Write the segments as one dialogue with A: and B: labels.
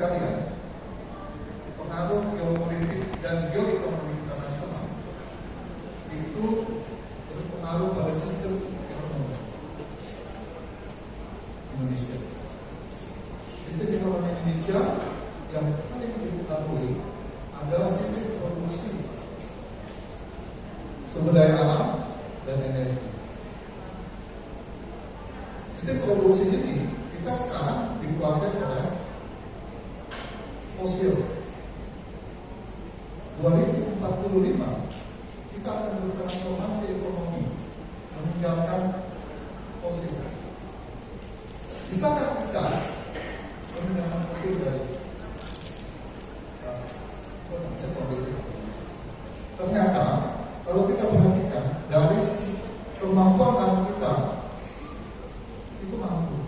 A: sekalian, pengaruh geopolitik dan geoekonomi internasional itu berpengaruh pada sistem ekonomi Indonesia. Sistem ekonomi Indonesia yang paling dipengaruhi adalah sistem produksi sumber daya alam dan energi. Sistem produksi ini kita sekarang dikuasai oleh fosil. 2045 kita akan bertransformasi ekonomi meninggalkan fosil. Bisakah kita meninggalkan fosil dari ternyata kalau kita perhatikan dari kemampuan alam kita itu mampu.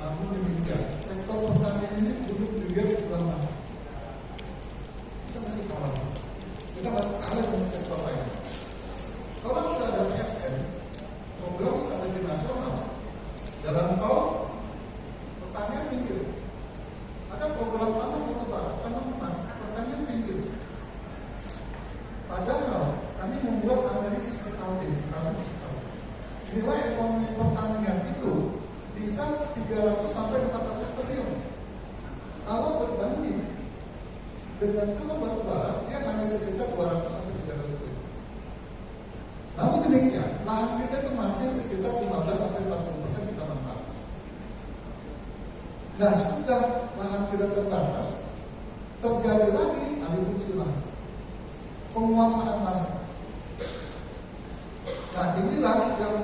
A: Namun demikian, sektor pertanian ini belum dilihat sebelah mana. Kita masih kalah. Kita masih kalah dengan sektor lain. Kalau sudah ada PSN, program strategi nasional, dalam tahun pertanian pinggir. Ada program tanam batubara, tanam emas, pertanian pinggir. Padahal kami membuat analisis metalim, nilai ekonomi pertanian itu bisa 300 sampai 400 triliun. Kalau berbanding dengan tambang batubara, dia hanya sekitar 200 sampai 300 triliun. Namun demikian, lahan kita itu masih sekitar 15 sampai 40% kita manfaat. Nah, sudah lahan kita terbatas, terjadi lagi alih fungsi lahan, penguasaan lahan. Nah, inilah yang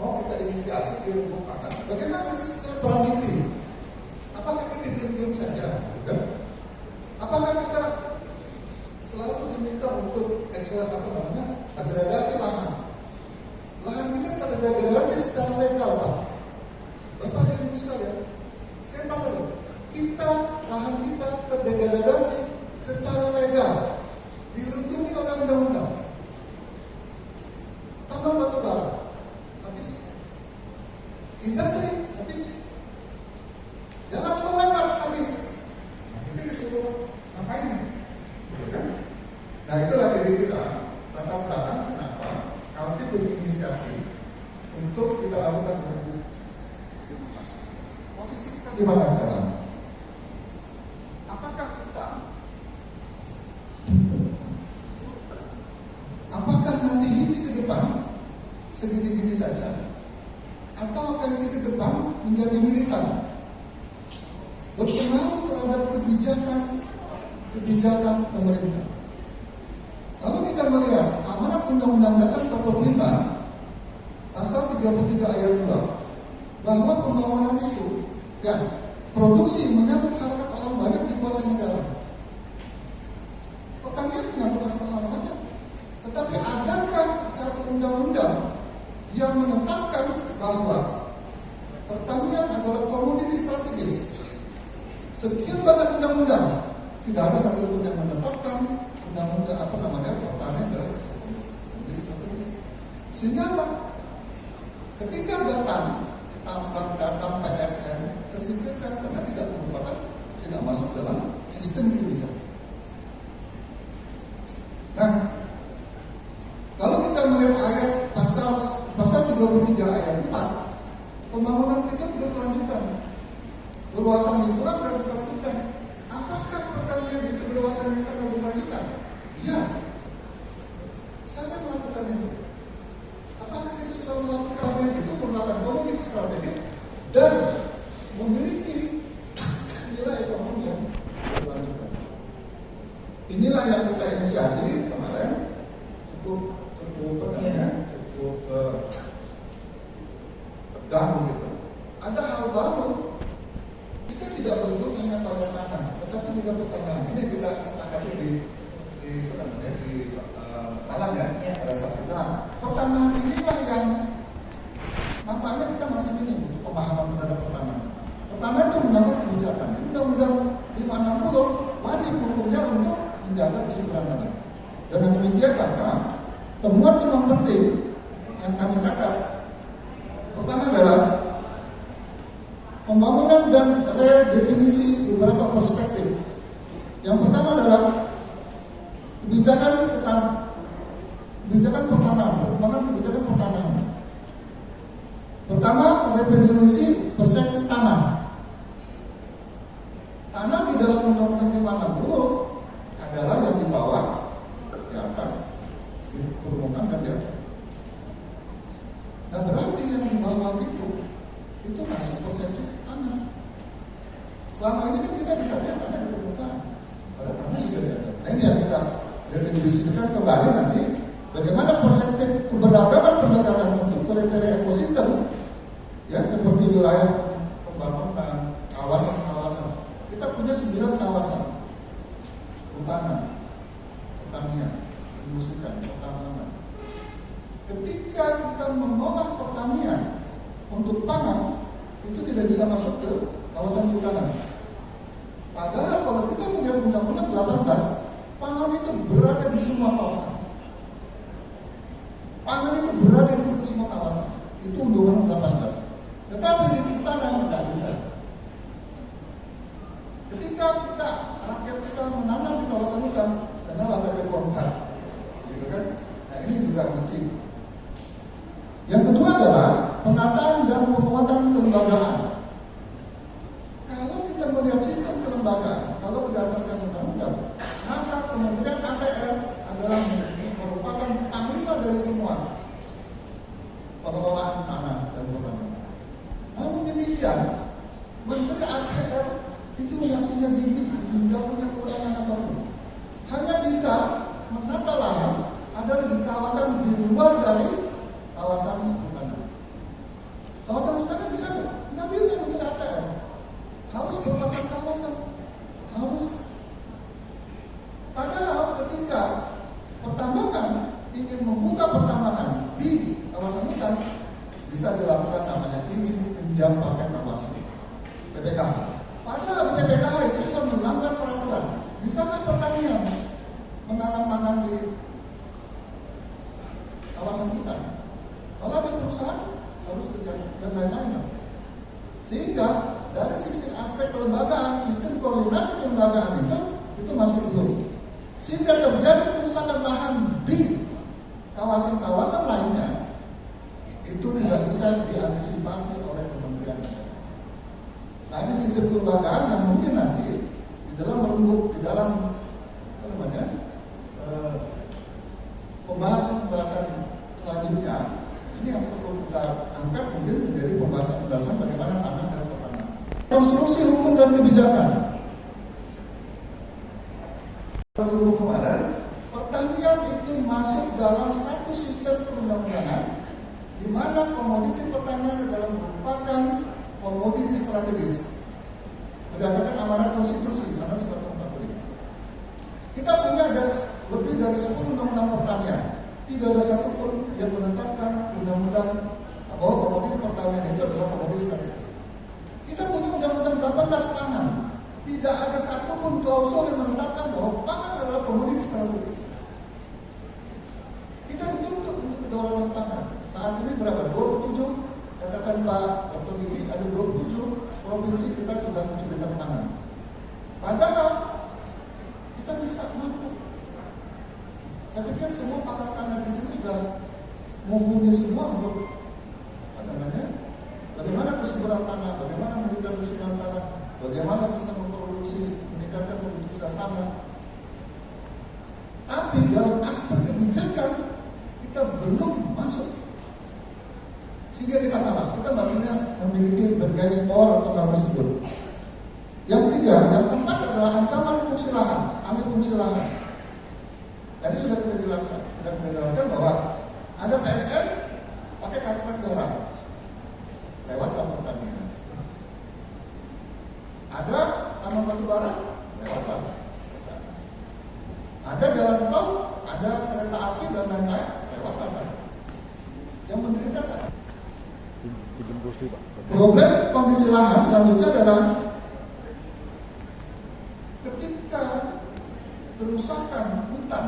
A: mau kita inisiasi di Ilmu Pangan. Bagaimana sistem peraniti? Apakah kita diam-diam saja? Bukan? Apakah kita selalu diminta untuk degradasi lahan? Lahan kita terdegradasi secara legal, Pak. Bapak dan Ibu sekalian, saya tahu kita lahan kita terdegradasi secara legal, dilindungi oleh undang-undang. Tambang batubara habis, industri habis, jalan tol lewat habis. Nah, kita disuruh ngapain? Gitu kan? Nah, itulah kira-kira latar belakang kenapa kami berinisiasi untuk kita lakukan itu. Posisi kita di mana sekarang? Apakah nanti ini ke depan segini-gini saja, atau akan ini ke depan menjadi militan, berpengaruh terhadap kebijakan pemerintah? Lalu kita melihat amanat Undang-Undang Dasar 45 pasal 33 ayat 2 bahwa pembangunan itu ya produksi menyangkut harkat orang banyak dikuasai negara. Pertanian menyangkut harkat orang banyak. Tetapi adakah satu undang-undang yang menetapkan bahwa pertanian adalah komoditi strategis? Sekian banyak undang-undang, tidak ada satu pun yang menetapkan undang-undang pertanian adalah komoditi strategis. Sehingga ketika datang PSN tersingkirkan karena tidak masuk dalam sistem kebijakan. Nah, kalau kita melihat ayat pasal 33 ayat 4, pembangunan kita berkelanjutan, berwawasan lingkungan dan berkelanjutan. Apakah pertanian itu berwawasan lingkungan dan berkelanjutan? Ya, saya melakukan itu. Apakah kita sudah melakukan itu, melakukan komoditi strategis dan memiliki nilai ekonomi yang berkelanjutan? Inilah yang kita inisiasi kemarin, cukup tegang gitu. Ada hal baru. Kita tidak berhenti hanya pada tanah, tetapi juga pertanian. Ini kita sepakati di Malang ya, pada saat kita. Pertanian inilah yang nampaknya kita masih minim untuk pemahaman terhadap pertanian. Pertanian itu menyangkut kebijakan. Undang-Undang 560 wajib hukumnya untuk menjaga kesuburan tanah. Dan demikian maka temuan-temuan penting yang kami catat definisi beberapa perspektif. Yang pertama adalah kebijakan pertanahan, perkembangan kebijakan pertanahan. Pertama, definisi perspektif tanah. Tanah di dalam Undang-Undang 560 adalah yang di bawah, di atas, di permukaan dan di atas. Nah, berarti yang di bawah itu masuk persepsi tanah. Selama ini kan kita bisa lihat tanah di permukaan, pada tanah juga di atas. Nah, ini yang kita definisikan kembali nanti bagaimana persepsi keberagaman pendekatan untuk kriteria ekosistem, ya, seperti wilayah pembangunan, kawasan-kawasan. Kita punya 9 kawasan: hutanan, pertanian, industri, pertambangan. Ketika kita mengolah pertanian untuk pangan, itu tidak bisa masuk ke kawasan hutanan. Padahal kalau kita melihat Undang-Undang 18, pangan itu berada di semua kawasan. Pangan itu berada di semua kawasan. Itu Undang-Undang 18. Tetapi di hutanan tidak bisa. Ketika rakyat kita menanam di kawasan hutan, kenalah PPKM, gitu kan? Nah, ini juga mesti. Yang kedua adalah penataan dan penguatan kelembagaan. Kalau kita melihat sistem kelembagaan, kalau berdasarkan undang-undang, maka Kementerian ATR adalah merupakan panglima dari semua pengelolaan tanah dan pertanian. Namun demikian, Menteri ATR itu nggak punya gigi, nggak punya kewenangan apapun. Hanya bisa menata lahan adalah di kawasan di luar dari kawasan hutanan. Kawasan hutanan bisa nggak bisa Menteri ATR. Harus berpasang kawasan, harus. Padahal ketika pertambangan ingin membuka pertambangan di kawasan hutan, bisa dilakukan namanya izin pinjam pakai kawasan PPKH. Padahal di PPKH itu sudah melanggar peraturan. Bisakah pertanian menanam pangan di kawasan hutan? Kalau ada perusahaan harus kerjasama dan lain-lain. Sehingga dari sisi aspek kelembagaan, sistem koordinasi kelembagaan itu masih belum. Sehingga terjadi kerusakan lahan di kawasan-kawasan lainnya, itu tidak bisa diantisipasi oleh kementerian. Nah, ini sistem kelembagaan yang mungkin nanti di dalam pembahasan selanjutnya, ini yang perlu kita angkat mungkin menjadi pembahasan bagaimana tanah dan pertanian. Konstruksi hukum dan kebijakan. Dulu kemarin, pertanian itu masuk dalam satu sistem perundang-undangan di mana komoditi pertanian adalah merupakan komoditi strategis berdasarkan amanat konstitusi karena seperti 45. Kita punya lebih dari 10 undang-undang pertanian, tidak ada satupun yang menetapkan undang-undang bahwa komoditi pertanian itu adalah komoditi strategis. Kita punya undang-undang 18 pangan, tidak ada satupun klausul yang menetapkan bahwa pangan adalah komoditi strategis. Kita dituntut untuk kedaulatan pangan. Saat ini berapa? 27. Catatan Pak Dr. Gigi, ada 27 provinsi kita sudah kesulitan pangan. Padahal kita bisa mampu. Saya pikir semua pakar tanah di sini sudah mumpuni semua untuk bagaimana kesuburan tanah, bagaimana meningkatkan kesuburan tanah, bagaimana bisa memproduksi, meningkatkan produktivitas tanah. Tapi dalam aspek kebijakan kita belum masuk. Sehingga kita kalah, kita nggak punya memiliki berbagai power untuk hal tersebut. Yang ketiga, yang keempat adalah ancaman fungsi lahan, alih fungsi lahan. Tadi sudah kita jelaskan bahwa ada PSN pakai karpet merah lewat tambang pertanian. Ada tambang batu bara lewat tambang. Ada jalan tol, ada kereta api dan lain-lain lewat tambang. Yang menderita siapa? Problem kondisi lahan selanjutnya adalah ketika kerusakan hutan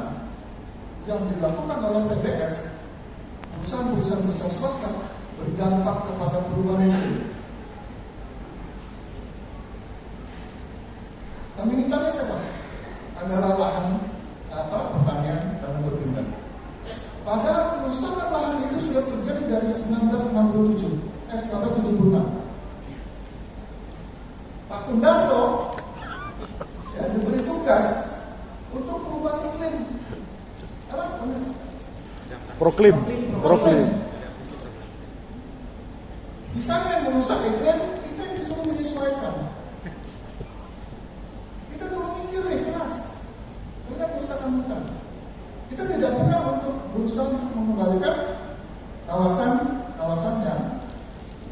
A: yang dilakukan oleh PBS, perusahaan-perusahaan besar swasta berdampak kepada perubahan iklim. adalah lahan pertanian dan berpindah. Pada kerusakan lahan itu sudah terjadi dari 1976. Pak Kundarto diberi tugas untuk perubahan iklim. Apa?
B: Proklim.
A: Di sana yang merusak iklim, kita disuruh menyesuaikan. Kita suruh mikir keras terhadap kerusakan hutan. Kita tidak pernah untuk berusaha untuk mengembalikan kawasan yang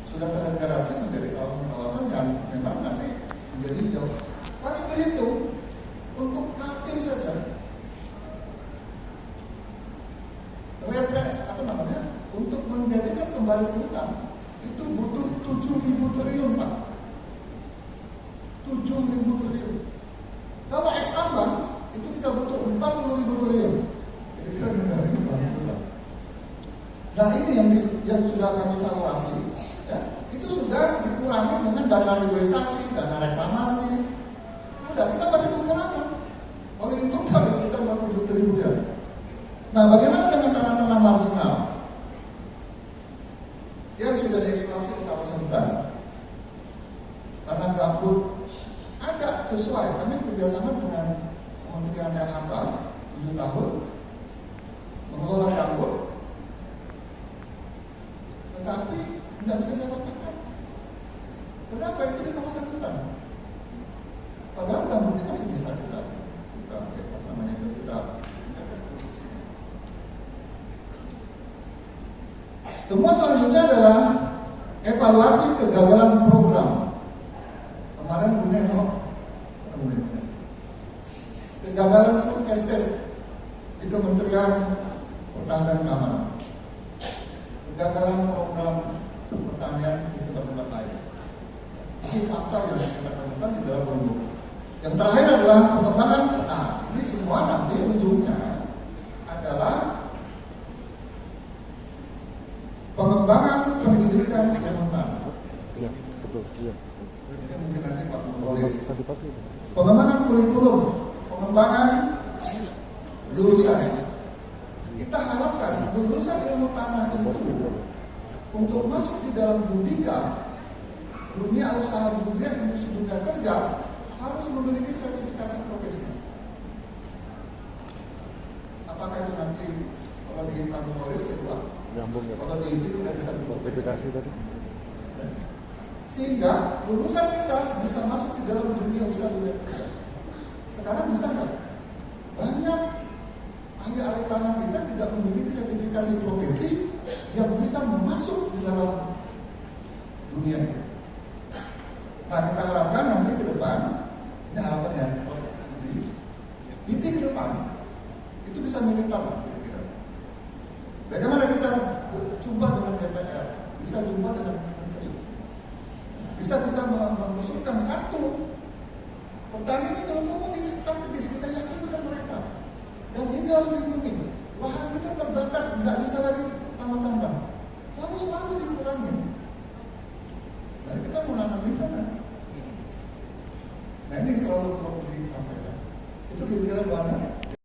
A: sudah terdegradasi menjadi kawasan yang memang nanti menjadi hijau. Kami berhitung untuk Kaltim saja untuk menjadikan kembali ke hutan itu butuh 7.000 triliun, Pak. 7.000 triliun. Kalau eks tambang itu kita butuh 40.000 triliun. Kira-kira benar ini Pak. Nah ini yang sudah kami evaluasi, ya, itu sudah dikurangi dengan dana reboisasi, dana reklamasi. Udah kita masih kekurangan. Kalau itu harus kita 40 triliun ya. Nah, bagaimana dengan tanah-tanah marginal yang sudah dieksplorasi di kawasan hutan? Tanah gambut ada sesuai. Kami kerjasama dengan Kementerian LHK 7 tahun mengelola gambut, tetapi tidak bisa didapatkan. Kenapa? Itu di kawasan hutan. Padahal gambut kita masih bisa kita temuan selanjutnya adalah evaluasi kegagalan program. Kemarin Bu Neno, kegagalan food estate di Kementerian Pertanian dan Keamanan, kegagalan program pertanian di tempat-tempat lain. Ini fakta yang kita temukan di dalam produk. Yang terakhir adalah pengembangan. Nah, ini semua nanti ujungnya adalah pengembangan pendidikan yang utama.
B: Iya, betul. Iya.
A: Ini mungkin nanti Pak Mukolis. Pengembangan kurikulum, pengembangan lulusan. Kita harapkan lulusan ilmu tanah itu untuk masuk di dalam dunia usaha, dunia industri, dunia kerja harus memiliki sertifikasi profesi. Apakah itu nanti kalau di Pak Mukolis kedua?
B: Nyambung ya.
A: Kalau di itu tidak bisa
B: sertifikasi tadi.
A: Sehingga lulusan kita bisa masuk di dalam dunia usaha dunia kerja. Sekarang bisa nggak? Banyak ahli-ahli tanah kita tidak memiliki sertifikasi profesi yang bisa masuk di dalam dunia ini. Nah, kita harapkan nanti ke depan, ini harapannya, ke depan itu bisa militan. Bagaimana kita jumpa dengan DPR, bisa jumpa dengan menteri, bisa kita mengusulkan satu pertanian ini dalam komoditi strategis, kita yakinkan mereka. Dan ini harus dilindungi. Lahan kita terbatas, tidak bisa lagi tambah-tambah. Lalu selalu dikurangi. Nah, kita mau nanam di mana? Nah, ini selalu perlu disampaikan. Itu kira-kira Bu Ana.